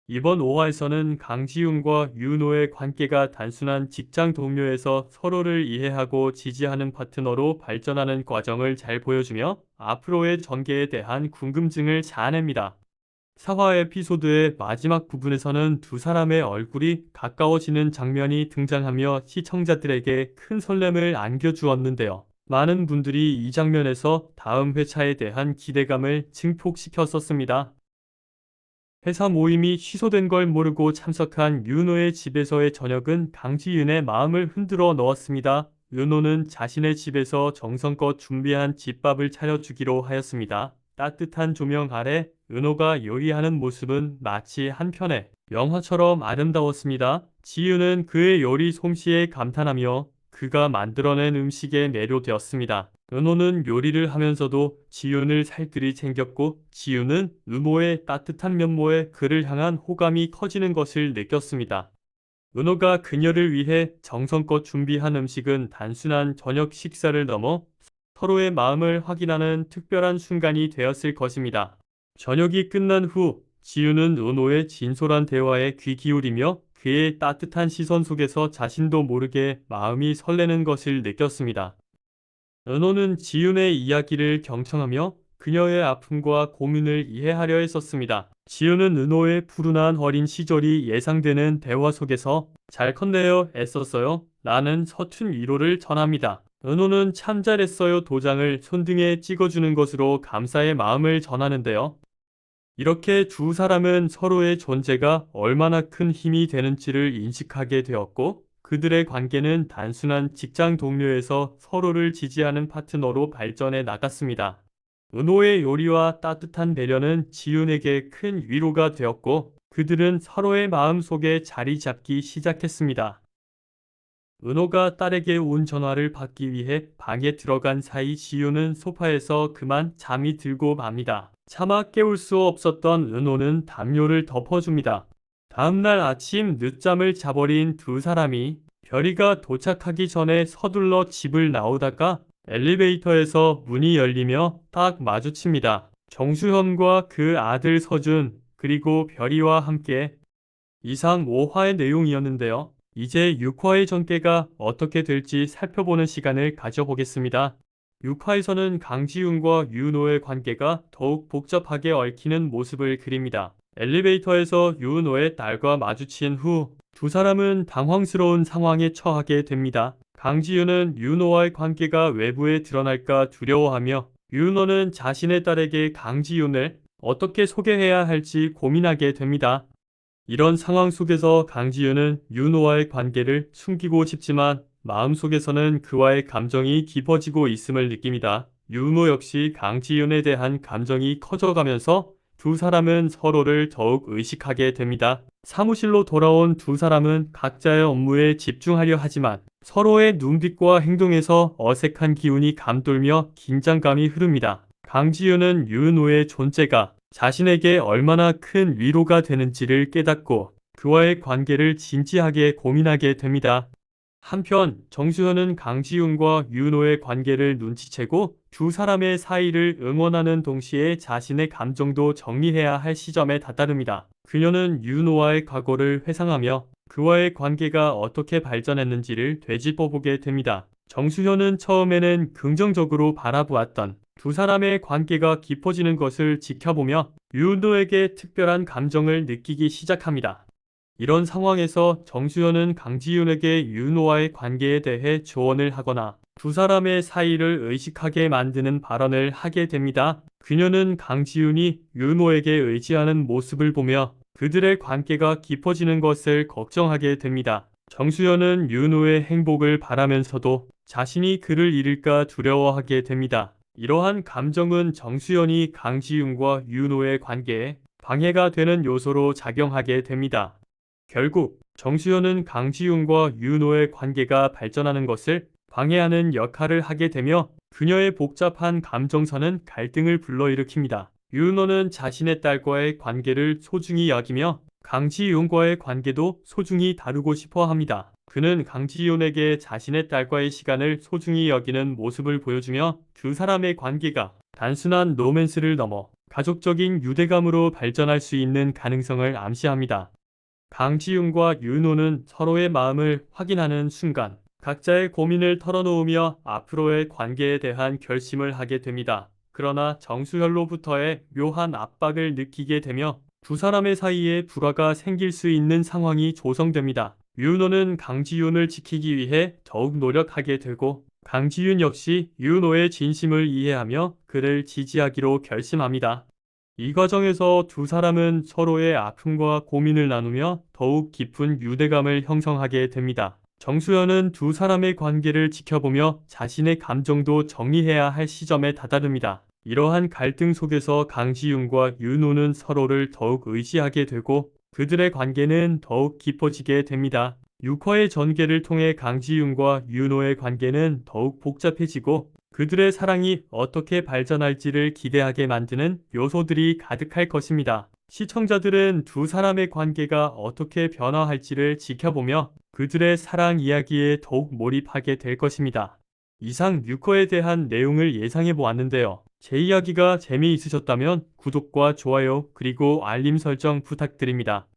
이번 5화에서는 강지윤과 윤호의 관계가 단순한 직장 동료에서 서로를 이해하고 지지하는 파트너로 발전하는 과정을 잘 보여주며 앞으로의 전개에 대한 궁금증을 자아냅니다. 4화 에피소드의 마지막 부분에서는 두 사람의 얼굴이 가까워지는 장면이 등장하며 시청자들에게 큰 설렘을 안겨주었는데요. 많은 분들이 이 장면에서 다음 회차에 대한 기대감을 증폭시켰었습니다. 회사 모임이 취소된 걸 모르고 참석한 윤호의 집에서의 저녁은 강지윤의 마음을 흔들어 넣었습니다. 윤호는 자신의 집에서 정성껏 준비한 집밥을 차려주기로 하였습니다. 따뜻한 조명 아래 윤호가 요리하는 모습은 마치 한편의 영화처럼 아름다웠습니다. 지윤은 그의 요리 솜씨에 감탄하며 그가 만들어낸 음식에 매료되었습니다. 은호는 요리를 하면서도 지윤을 살뜰히 챙겼고 지윤은 은호의 따뜻한 면모에 그를 향한 호감이 커지는 것을 느꼈습니다. 은호가 그녀를 위해 정성껏 준비한 음식은 단순한 저녁 식사를 넘어 서로의 마음을 확인하는 특별한 순간이 되었을 것입니다. 저녁이 끝난 후 지윤은 은호의 진솔한 대화에 귀 기울이며 그의 따뜻한 시선 속에서 자신도 모르게 마음이 설레는 것을 느꼈습니다. 은호는 지윤의 이야기를 경청하며 그녀의 아픔과 고민을 이해하려 했었습니다. 지윤은 은호의 푸른한 어린 시절이 예상되는 대화 속에서 잘 컸네요, 애썼어요. 라는 서툰 위로를 전합니다. 은호는 참 잘했어요 도장을 손등에 찍어주는 것으로 감사의 마음을 전하는데요. 이렇게 두 사람은 서로의 존재가 얼마나 큰 힘이 되는지를 인식하게 되었고, 그들의 관계는 단순한 직장 동료에서 서로를 지지하는 파트너로 발전해 나갔습니다. 은호의 요리와 따뜻한 배려는 지윤에게 큰 위로가 되었고, 그들은 서로의 마음 속에 자리 잡기 시작했습니다. 은호가 딸에게 온 전화를 받기 위해 방에 들어간 사이 지윤은 소파에서 그만 잠이 들고 맙니다. 차마 깨울 수 없었던 은호는 담요를 덮어줍니다. 다음날 아침 늦잠을 자버린 두 사람이 별이가 도착하기 전에 서둘러 집을 나오다가 엘리베이터에서 문이 열리며 딱 마주칩니다. 정수현과 그 아들 서준, 그리고 별이와 함께 이상 5화의 내용이었는데요. 이제 6화의 전개가 어떻게 될지 살펴보는 시간을 가져보겠습니다. 6화에서는 강지훈과 윤호의 관계가 더욱 복잡하게 얽히는 모습을 그립니다. 엘리베이터에서 윤호의 딸과 마주친 후 두 사람은 당황스러운 상황에 처하게 됩니다. 강지윤은 윤호와의 관계가 외부에 드러날까 두려워하며 윤호는 자신의 딸에게 강지윤을 어떻게 소개해야 할지 고민하게 됩니다. 이런 상황 속에서 강지윤은 윤호와의 관계를 숨기고 싶지만 마음속에서는 그와의 감정이 깊어지고 있음을 느낍니다. 윤호 역시 강지윤에 대한 감정이 커져가면서 두 사람은 서로를 더욱 의식하게 됩니다. 사무실로 돌아온 두 사람은 각자의 업무에 집중하려 하지만 서로의 눈빛과 행동에서 어색한 기운이 감돌며 긴장감이 흐릅니다. 강지윤은 윤호의 존재가 자신에게 얼마나 큰 위로가 되는지를 깨닫고 그와의 관계를 진지하게 고민하게 됩니다. 한편 정수현은 강지윤과 윤호의 관계를 눈치채고 두 사람의 사이를 응원하는 동시에 자신의 감정도 정리해야 할 시점에 다다릅니다. 그녀는 윤호와의 과거를 회상하며 그와의 관계가 어떻게 발전했는지를 되짚어보게 됩니다. 정수현은 처음에는 긍정적으로 바라보았던 두 사람의 관계가 깊어지는 것을 지켜보며 윤호에게 특별한 감정을 느끼기 시작합니다. 이런 상황에서 정수현은 강지윤에게 윤호와의 관계에 대해 조언을 하거나 두 사람의 사이를 의식하게 만드는 발언을 하게 됩니다. 그녀는 강지윤이 윤호에게 의지하는 모습을 보며 그들의 관계가 깊어지는 것을 걱정하게 됩니다. 정수현은 윤호의 행복을 바라면서도 자신이 그를 잃을까 두려워하게 됩니다. 이러한 감정은 정수현이 강지윤과 윤호의 관계에 방해가 되는 요소로 작용하게 됩니다. 결국 정수현은 강지윤과 윤호의 관계가 발전하는 것을 방해하는 역할을 하게 되며 그녀의 복잡한 감정선은 갈등을 불러일으킵니다. 윤호는 자신의 딸과의 관계를 소중히 여기며 강지윤과의 관계도 소중히 다루고 싶어 합니다. 그는 강지윤에게 자신의 딸과의 시간을 소중히 여기는 모습을 보여주며 두 사람의 관계가 단순한 로맨스를 넘어 가족적인 유대감으로 발전할 수 있는 가능성을 암시합니다. 강지윤과 윤호는 서로의 마음을 확인하는 순간 각자의 고민을 털어놓으며 앞으로의 관계에 대한 결심을 하게 됩니다. 그러나 정수열로부터의 묘한 압박을 느끼게 되며 두 사람의 사이에 불화가 생길 수 있는 상황이 조성됩니다. 윤호는 강지윤을 지키기 위해 더욱 노력하게 되고 강지윤 역시 윤호의 진심을 이해하며 그를 지지하기로 결심합니다. 이 과정에서 두 사람은 서로의 아픔과 고민을 나누며 더욱 깊은 유대감을 형성하게 됩니다. 정수연은 두 사람의 관계를 지켜보며 자신의 감정도 정리해야 할 시점에 다다릅니다. 이러한 갈등 속에서 강지윤과 윤호는 서로를 더욱 의지하게 되고 그들의 관계는 더욱 깊어지게 됩니다. 6화의 전개를 통해 강지윤과 윤호의 관계는 더욱 복잡해지고 그들의 사랑이 어떻게 발전할지를 기대하게 만드는 요소들이 가득할 것입니다. 시청자들은 두 사람의 관계가 어떻게 변화할지를 지켜보며 그들의 사랑 이야기에 더욱 몰입하게 될 것입니다. 이상 6화에 대한 내용을 예상해 보았는데요. 제 이야기가 재미있으셨다면 구독과 좋아요 그리고 알림 설정 부탁드립니다.